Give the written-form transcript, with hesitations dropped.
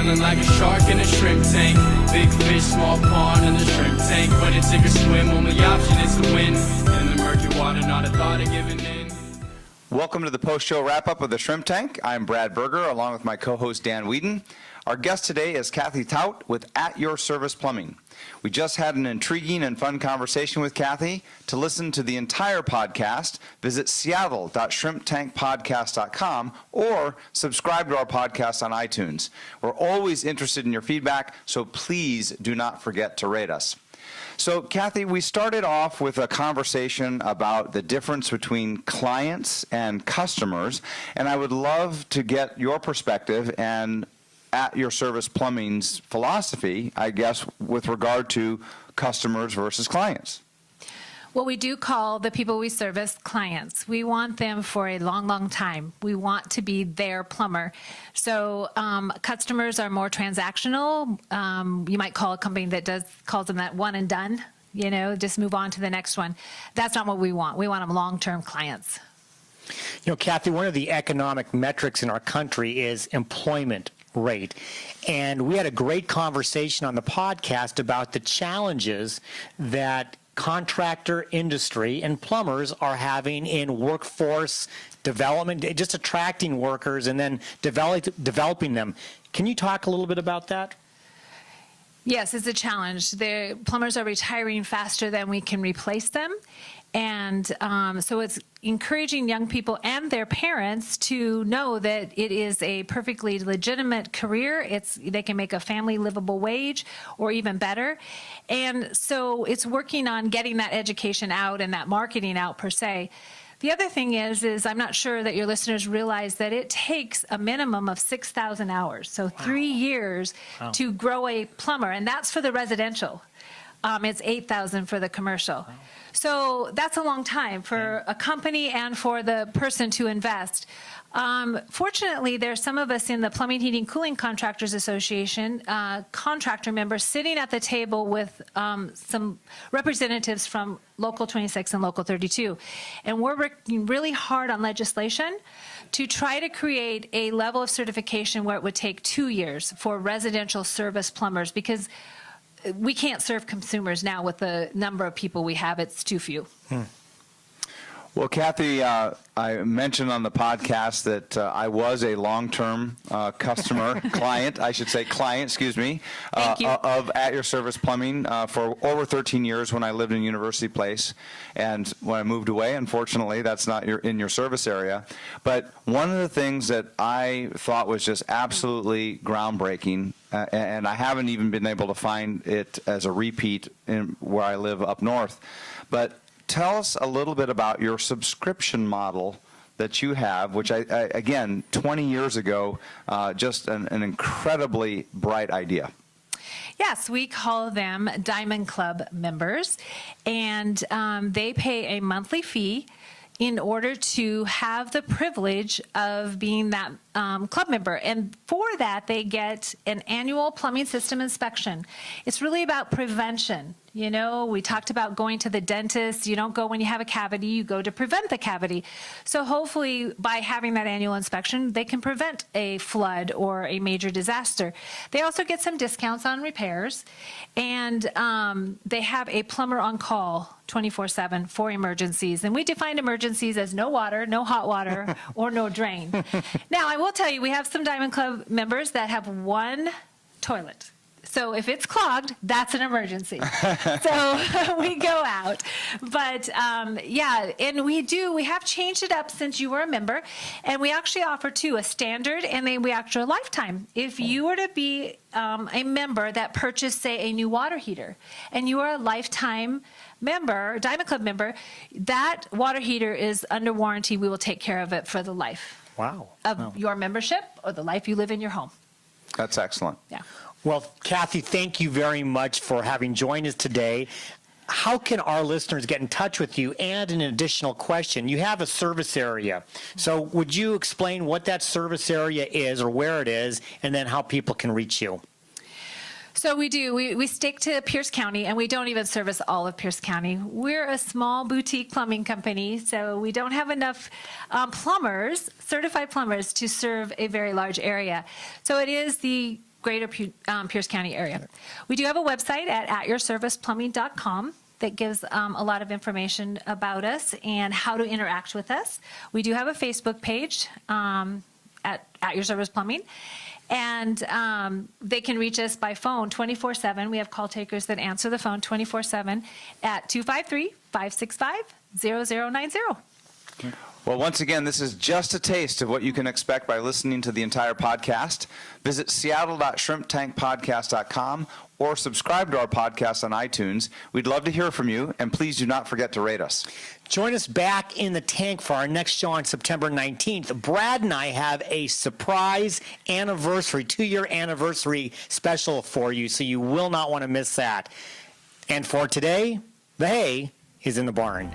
feeling like a shark in a shrimp tank. Big fish, small pond in the shrimp tank. When it's sink or swim, only option is to win. In the murky water, not a thought of giving in. Welcome to the post-show wrap-up of the Shrimp Tank. I'm Brad Berger, along with my co-host Dan Whedon. Our guest today is Kathy Thaut with At Your Service Plumbing. We just had an intriguing and fun conversation with Kathy. To listen to the entire podcast, visit seattle.shrimptankpodcast.com or subscribe to our podcast on iTunes. We're always interested in your feedback, so please do not forget to rate us. So, Kathy, we started off with a conversation about the difference between clients and customers, and I would love to get your perspective and At Your Service Plumbing's philosophy, I guess, with regard to customers versus clients. Well, we do call the people we service clients. We want them for a long, long time. We want to be their plumber. So customers are more transactional. You might call a company that calls them that one and done, just move on to the next one. That's not what we want. We want them long-term clients. Kathy, one of the economic metrics in our country is employment rate. And we had a great conversation on the podcast about the challenges that contractor industry and plumbers are having in workforce development, just attracting workers and then developing them. Can you talk a little bit about that? Yes, it's a challenge. The plumbers are retiring faster than we can replace them. And so it's encouraging young people and their parents to know that it is a perfectly legitimate career. They can make a family livable wage or even better. And so it's working on getting that education out and that marketing out per se. The other thing is I'm not sure that your listeners realize that it takes a minimum of 6,000 hours, so 3 years to grow a plumber, and that's for the residential. It's 8,000 for the commercial. Wow. So that's a long time for a company and for the person to invest. Fortunately, there's some of us in the Plumbing, Heating, Cooling Contractors Association, contractor members sitting at the table with some representatives from Local 26 and Local 32. And we're working really hard on legislation to try to create a level of certification where it would take 2 years for residential service plumbers, because we can't serve consumers now with the number of people we have. It's too few. Well, Kathy, I mentioned on the podcast that I was a long-term customer, client, excuse me, of At Your Service Plumbing for over 13 years when I lived in University Place. And when I moved away, unfortunately, that's not in your service area. But one of the things that I thought was just absolutely groundbreaking, and I haven't even been able to find it as a repeat in where I live up north, but tell us a little bit about your subscription model that you have, which again, 20 years ago, just an incredibly bright idea. Yes, we call them Diamond Club members, and they pay a monthly fee in order to have the privilege of being that club member. And for that, they get an annual plumbing system inspection. It's really about prevention. We talked about going to the dentist. You don't go when you have a cavity, you go to prevent the cavity. So hopefully by having that annual inspection, they can prevent a flood or a major disaster. They also get some discounts on repairs, and they have a plumber on call 24/7 for emergencies. And we define emergencies as no water, no hot water, or no drain. Now, I will tell you, we have some Diamond Club members that have one toilet. So if it's clogged, that's an emergency. So we go out. But and we have changed it up since you were a member. And we actually offer too a standard and then we offer a lifetime. If you were to be a member that purchased, say, a new water heater, and you are a lifetime member, Diamond Club member, that water heater is under warranty. We will take care of it for the life of your membership or the life you live in your home. That's excellent. Yeah. Well, Kathy, thank you very much for having joined us today. How can our listeners get in touch with you? And an additional question, you have a service area. So would you explain what that service area is or where it is, and then how people can reach you? So we do. We stick to Pierce County, and we don't even service all of Pierce County. We're a small boutique plumbing company, so we don't have enough plumbers, certified plumbers, to serve a very large area. So it is the greater Pierce County area. We do have a website at atyourserviceplumbing.com that gives a lot of information about us and how to interact with us. We do have a Facebook page at Your Service Plumbing. And they can reach us by phone 24/7. We have call takers that answer the phone 24/7 at 253-565-0090. Well, once again, this is just a taste of what you can expect by listening to the entire podcast. Visit seattle.shrimptankpodcast.com or subscribe to our podcast on iTunes. We'd love to hear from you, and please do not forget to rate us. Join us back in the tank for our next show on September 19th. Brad and I have a surprise anniversary, 2-year anniversary special for you, so you will not want to miss that. And for today, the hay is in the barn.